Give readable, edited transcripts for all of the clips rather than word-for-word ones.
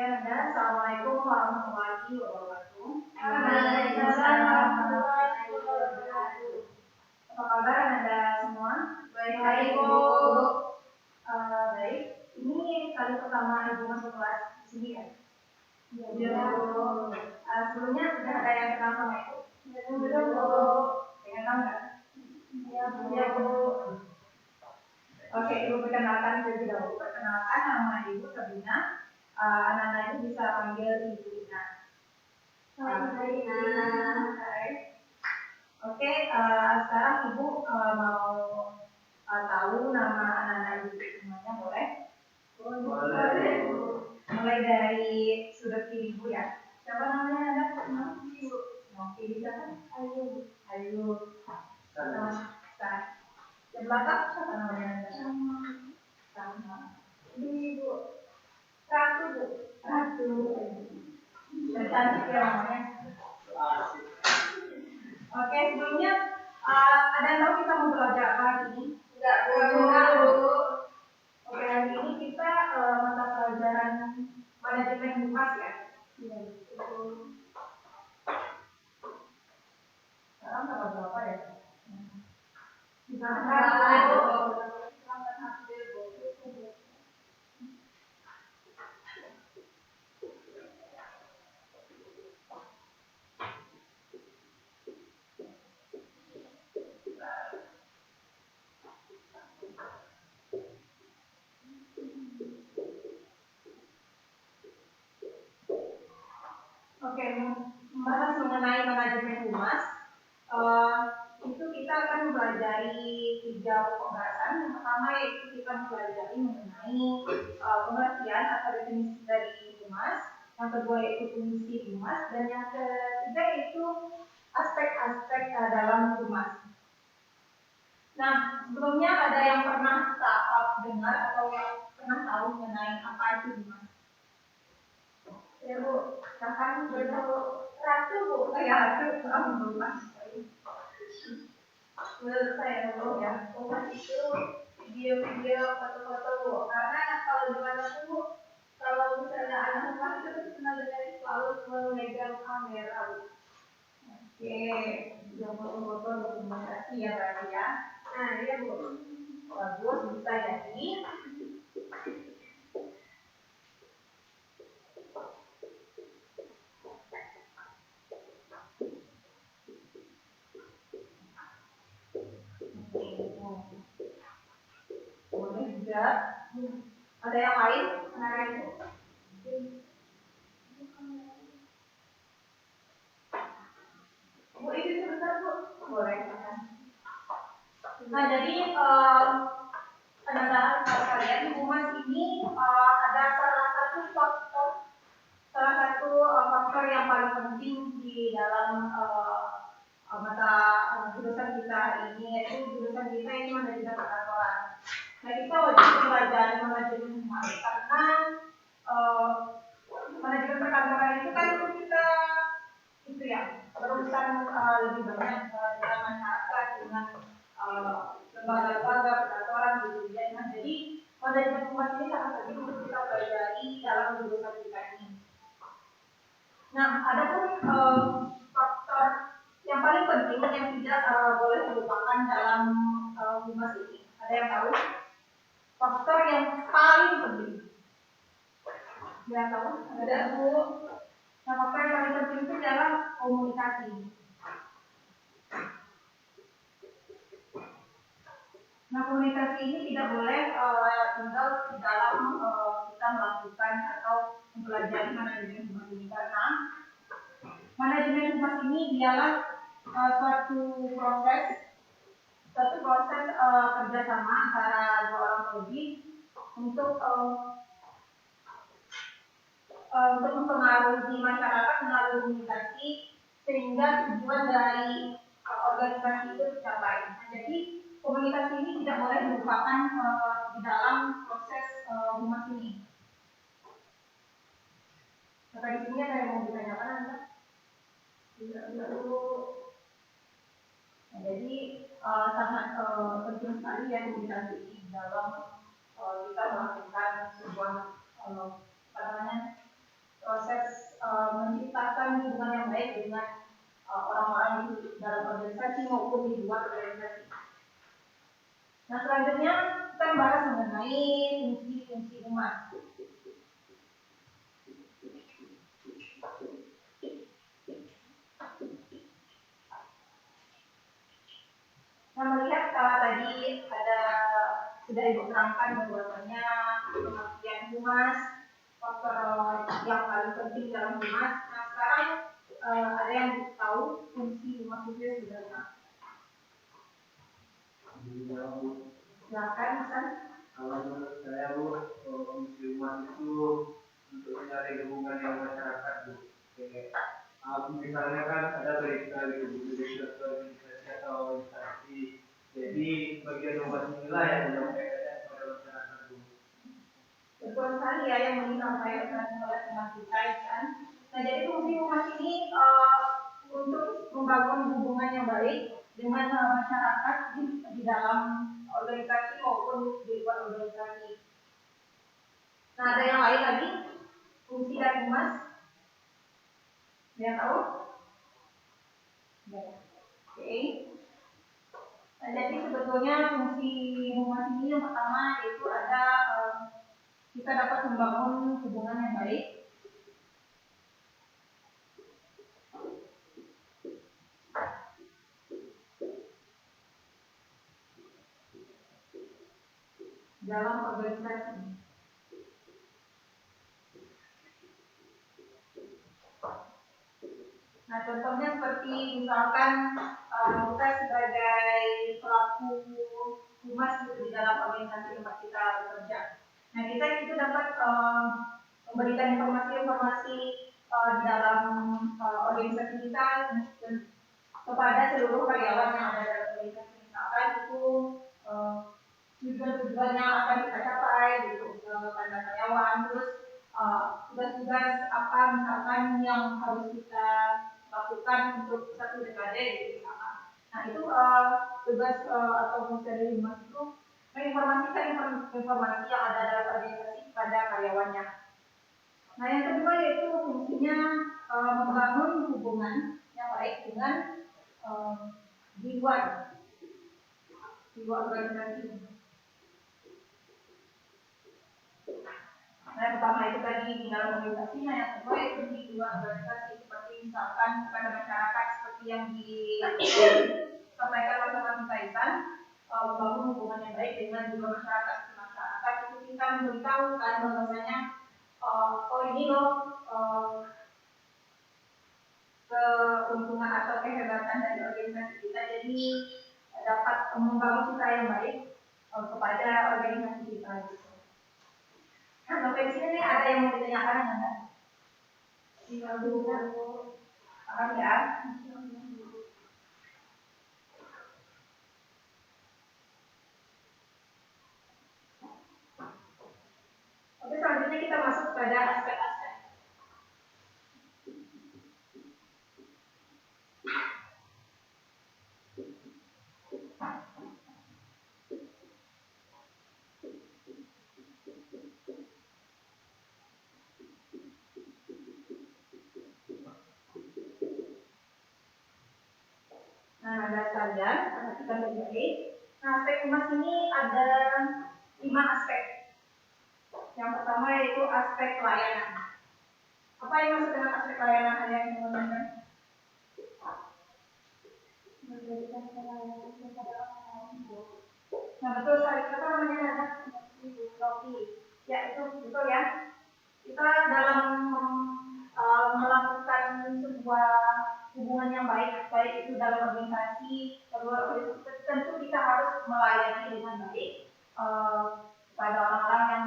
Nanda, assalamualaikum warahmatullahi wabarakatuh. Waalaikumsalam warahmatullahi wabarakatuh. Apa kabar Nanda semua? Baik, Bu. Baik. Ini kali pertama Ibu masuk kelas di sini ya? Iya, Bu. Sebelumnya sudah ada yang kenal sama Ibu? Belum, Bu. Pengen tahu nggak? Iya, Bu. Oke, Ibu perkenalkan terlebih dahulu. Perkenalkan, nama Ibu Sabrina. Anak-anak itu bisa panggil Ibu Ina. Hai. Oke, sekarang Ibu mau tahu nama anak-anak Ibu semuanya, boleh? Boleh, Bu. Mulai dari sudut kiri Ibu ya. Siapa namanya Anda? Ibu. Oke, bisa kan? Ayu. Yang belakang siapa namanya Anda? Sama. Ibu. Ratu, Bu. Ratu. Dan cantik ya namanya. Oke, sebelumnya ada yang tahu kita mau belajar apa hari ini? Enggak, Bu. Oke, hari ini kita mata pelajaran manajemen humas ya. Iya, Sekarang tanggal berapa ya? Oke, membahas mengenai manajemen humas, itu kita akan mempelajari 3 pokok bahasan. Yang pertama yaitu kita mempelajari mengenai pengertian atau definisi dari humas. Yang kedua yaitu fungsi humas, dan yang ketiga yaitu aspek-aspek dalam humas. Nah, sebelumnya ada yang pernah dengar atau yang pernah tahu mengenai apa itu humas? Ya Bu, silahkan Ratu, Bu. ya Ratu, humas. Menurut saya, Bu, Ya. humas itu video-video, foto-foto, Bu. Karena kalau di mana tuh, kalau misalnya anak humas itu terkenal dengan selalu memegang kamera, Bu. Oke, yang foto-foto dokumentasi ya berarti ya. Nah, iya, Bu. Bagus, bisa jadi. Boleh juga. Ada yang lain? Nah, itu. Bu, ini sebentar Bu. Boleh. Nah, jadi anak-anak kalian humas ini ada salah satu faktor yang paling penting di dalam mata jurusan kita hari ini, yaitu jurusan kita ini manajemen perkantoran. Nah, kita wajib mempelajari manajemen humas karena manajemen perkantoran itu kan kita itu ya berurusan lebih banyak dengan masyarakat, dengan lembaga-lembaga perkantoran gitu ya. Nah, jadi manajemen humas ini sangat penting untuk kita pelajari dalam jurusan kita ini. Nah, ada pun faktor yang paling penting yang tidak boleh dilupakan dalam humas ini. Ada yang tahu? Faktor yang paling penting. Tidak tahu? Ada, Bu. Nah, faktor yang paling penting itu adalah komunikasi. Nah, komunikasi ini tidak boleh tinggal di dalam kita melakukan atau mempelajari manajemen humas ini, karena manajemen humas ini dialah suatu proses kerjasama antara 2 orang lebih untuk mempengaruhi masyarakat melalui komunikasi sehingga tujuan dari organisasi itu tercapai. Nah, jadi komunikasi ini tidak boleh dilupakan di dalam proses humas ini. Maka di sini ada yang mau ditanyakan Anda? Tidak perlu. Nah, jadi sangat penting sekali ya komunikasi ini dalam kita melakukan sebuah proses menciptakan hubungan yang baik dengan orang-orang di dalam organisasi maupun di luar organisasi. Nah, selanjutnya kita membahas mengenai fungsi-fungsi humas. Nah, melihat kalau tadi sudah ibu terangkan bahwasanya pengertian humas, faktor yang paling penting dalam humas. Nah, sekarang ada yang tahu fungsi humas itu sebenarnya? Silakan, Mas. Kalau menurut saya fungsi humas itu untuk mencari hubungan yang masyarakat, Bu. Misalnya kan ada berita di organisasi atau instansi, jadi bagian humas inilah yang menyampaikannya kepada masyarakat, Bu. Betul sekali ya yang disampaikan oleh teman kita kan. Nah, jadi fungsi humas ini untuk membangun hubungan yang baik dengan masyarakat di dalam organisasi maupun di luar organisasi. Nah, ada yang lain lagi fungsi dari humas? Ada yang tahu? Oke. Nah, jadi sebetulnya fungsi humas ini yang pertama yaitu ada kita dapat membangun hubungan yang baik dalam organisasi. Nah, contohnya seperti misalkan kita sebagai pelaku humas di dalam organisasi tempat kita bekerja. Nah, kita itu dapat memberikan informasi-informasi di dalam organisasi kita kepada seluruh karyawan yang ada dalam organisasi. Misalkan itu tujuan-tujuan yang akan kita capai gitu pada karyawan, terus tugas-tugas apa misalkan yang harus kita lakukan untuk satu dekade gitu misalkan. Nah, itu tugas atau fungsi dari humas itu menginformasikan informasi yang ada dalam organisasi kepada karyawannya. Nah, yang kedua yaitu fungsinya membangun hubungan yang baik dengan di luar organisasi. Nah, pertama itu tadi di dalam organisasi, nah yang kedua itu di luar organisasi seperti misalkan kepada masyarakat seperti yang disampaikan oleh teman Taisan, membangun hubungan yang baik dengan juga masyarakat. Masyarakat itu kita memberitahu kan bahwasanya oh ini loh keuntungan atau kehebatan dari organisasi kita, jadi dapat membangun citra yang baik kepada organisasi kita. Nah, sampai di sini ada yang mau ditanyakan enggak? Tinggal dulu. Paham ya? Oke, selanjutnya kita masuk pada aspek-aspek. Nah, ada sekalian, perhatikan baik-baik. Nah, aspek humas ini ada 5 aspek. Yang pertama yaitu aspek pelayanan. Apa yang maksud dengan aspek pelayanan? Ada yang menggunakan? Memberikan pelayanan kepada orang lain. Nah, betul sekali. Kita namanya ada Rocky. Ya, itu betul ya. Kita dalam melakukan sebuah hubungan yang baik itu dalam organisasi, tentu kita harus melayani dengan baik pada orang-orang yang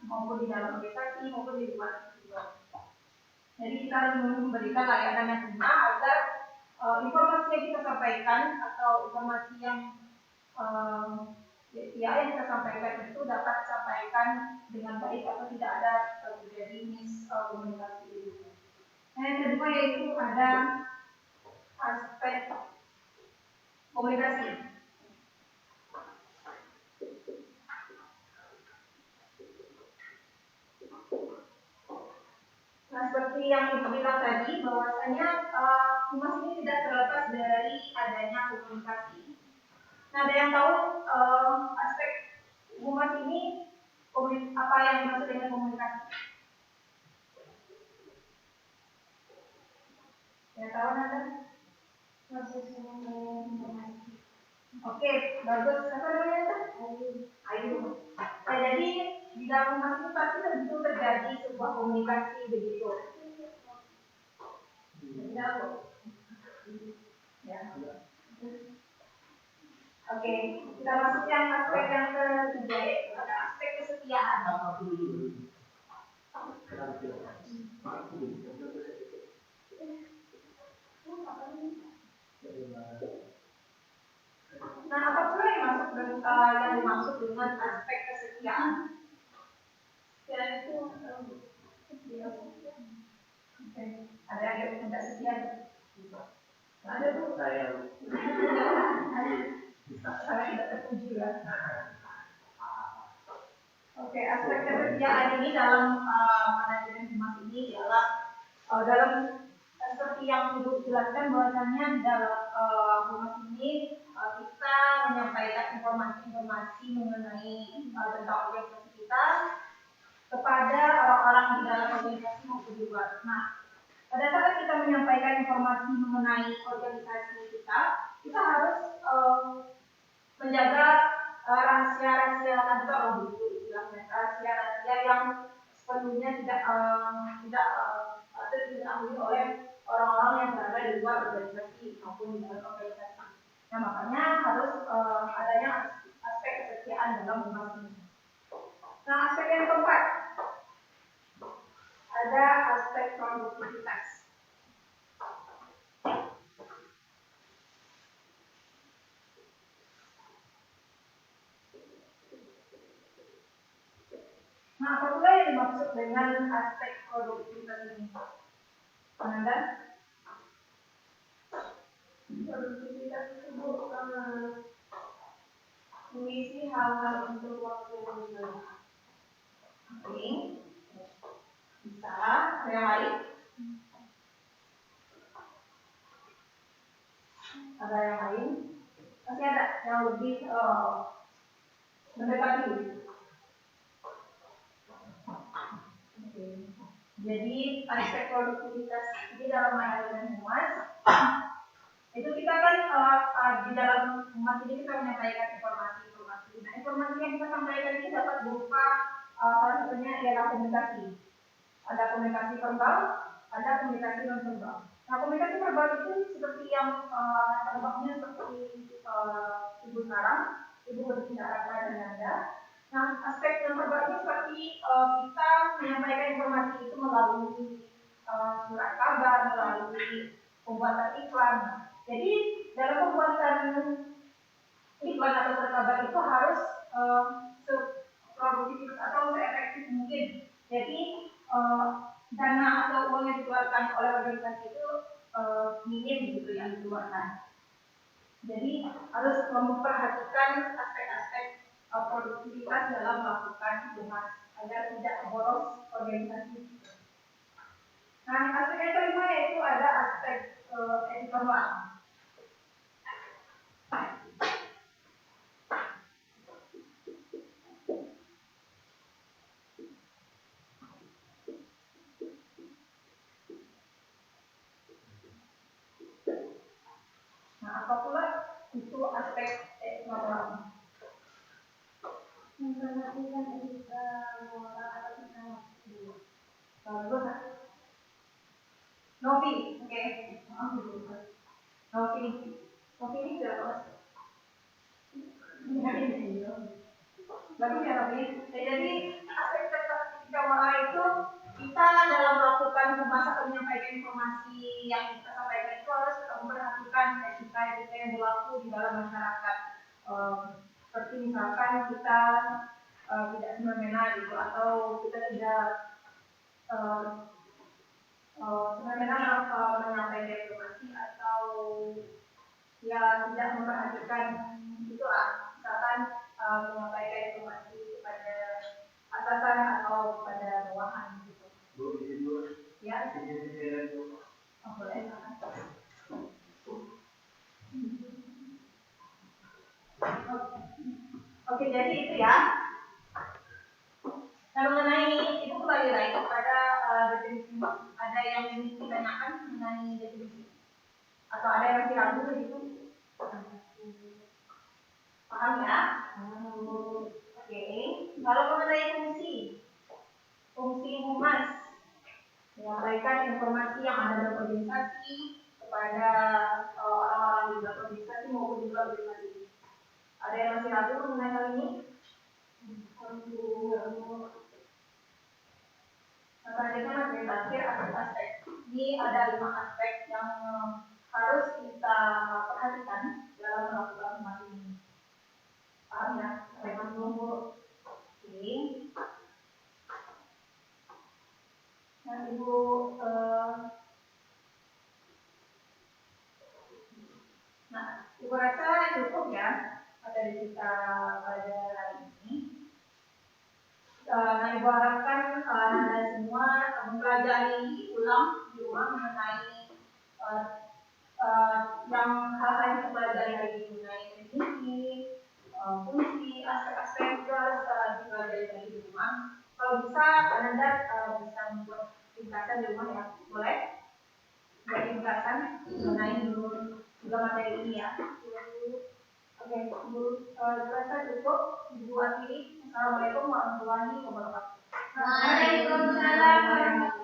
maupun di dalam organisasi maupun di luar. Jadi kita harus memberikan layanan yang benar agar informasi yang kita sampaikan atau informasi yang yang kita sampaikan itu dapat disampaikan dengan baik atau tidak ada terjadi miskomunikasi. Nah, yang kedua yaitu ada aspek komunikasi. Nah, seperti seperti yang Ibu bilang tadi, bahwasanya humas ini tidak terlepas dari adanya komunikasi. Nah, ada yang tahu aspek humas ini apa yang dimaksud dengan komunikasi? Yang tahu nada? Proses penyampaian informasi. Oke, bagus. Apa namanya? Ayu. Nah, jadi di dalam humas itu pasti tentu terjadi sebuah komunikasi begitu. Ya. Oke, kita masuk yang aspek yang ketiga, ada aspek kesetiaan. Nah, apa pula yang dimaksud dengan aspek kesetiaan? Yaitu Ada yang tidak setia? Ada tuh saya. Saya tidak terpuji ya. Oke, aspek kesetiaan ini dalam manajemen humas ini adalah dalam seperti yang Ibu jelaskan bahwasannya di dalam humas ini kita menyampaikan informasi-informasi mengenai tentang organisasi kita kepada orang-orang di dalam organisasi maupun di luar. Nah, pada saat kita menyampaikan informasi mengenai organisasi kita harus menjaga rahasia-rahasia kantor, begitu istilahnya, rahasia-rahasia yang sepenuhnya tidak diketahui oleh orang-orang yang berada di luar organisasi maupun di dalam organisasi. Nah, makanya harus adanya aspek kesetiaan dalam humas ini. Nah, aspek yang keempat ada aspek produktivitas. Nah, apa pula yang dimaksud dengan aspek produktivitas ini? Anda? produktivitas itu mengisi hal-hal untuk waktu yang lebih. Oke. Bisa. Ada yang lain? Ada yang lain? Masih ada yang lebih mendekati. Oke. Jadi aspek produktivitas ini dalam manajemen humas itu kita kan di dalam humas ini kita menyampaikan informasi. Nah, informasi yang kita sampaikan ini dapat berupa salah satunya ialah komunikasi. Ada komunikasi verbal, ada komunikasi non verbal. Nah, komunikasi verbal itu seperti yang contohnya seperti Ibu sekarang, Ibu berbicara dengan Anda. Nah, aspek non verbal itu seperti kita menyampaikan informasi itu melalui surat kabar, melalui pembuatan iklan. Jadi dalam pembuatan iklan atau surat kabar itu harus seproduktif atau seefektif mungkin. Jadi dana atau uang yang dikeluarkan oleh organisasi itu minim gitu yang dikeluarkan. Jadi harus memperhatikan aspek-aspek produktivitas dalam melakukan humas agar tidak boros organisasi. Nah, aspek yang kelima yaitu ada aspek etika moral. Nah, apa pula itu aspek etika moral? Memperhatikan etika moral atau etika waktu. Bagus. Novi, oke. Novi ini sudah bagus ya Novi. Jadi aspek etika moral itu kita dalam melakukan humas atau menyampaikan informasi yang kita sampaikan itu harus memperhatikan etika yang berlaku di dalam masyarakat. Seperti misalkan kita tidak semena-mena gitu, atau kita tidak semena-mena menyampaikan informasi atau ya tidak memperhatikan itu misalkan menyampaikan informasi kepada atasan atau kepada bawahan gitu. Bu, izin dulu. Ya, Sisi-sisi itu. oh, boleh. Oke, jadi itu ya. Nah, mengenai itu kembali lagi kepada definisi. Ada yang ingin ditanyakan mengenai definisi atau ada yang masih ragu begitu? Paham ya? Oke. Kalau mengenai fungsi humas menyampaikan informasi yang ada dalam organisasi kepada orang-orang di dalam organisasi maupun di luar organisasi. Ada yang masih ragu mengenai hal ini? Selanjutnya materi terakhir aspek-aspek. Ini ada 5 aspek yang harus kita perhatikan dalam melakukan humas ini. Paham ya? Rekan dulu. Oke. Nah, Ibu Ibu rasa cukup ya materi kita pada hari ini. Nah, Ibu harapkan Anda semua mempelajari ulang di rumah mengenai yang hal-hal yang kita pelajari hari ini mengenai definisi, fungsi, aspek-aspek juga harus dipelajari dari di rumah. Kalau bisa, Anda bisa membuat ringkasan di rumah ya, boleh? Buat ringkasan mengenai juga materi ini ya. Oke, Ibu rasa cukup. Ibu akhiri. Assalamualaikum warahmatullahi wabarakatuh. Waalaikumsalam warahmatullahi wabarakatuh.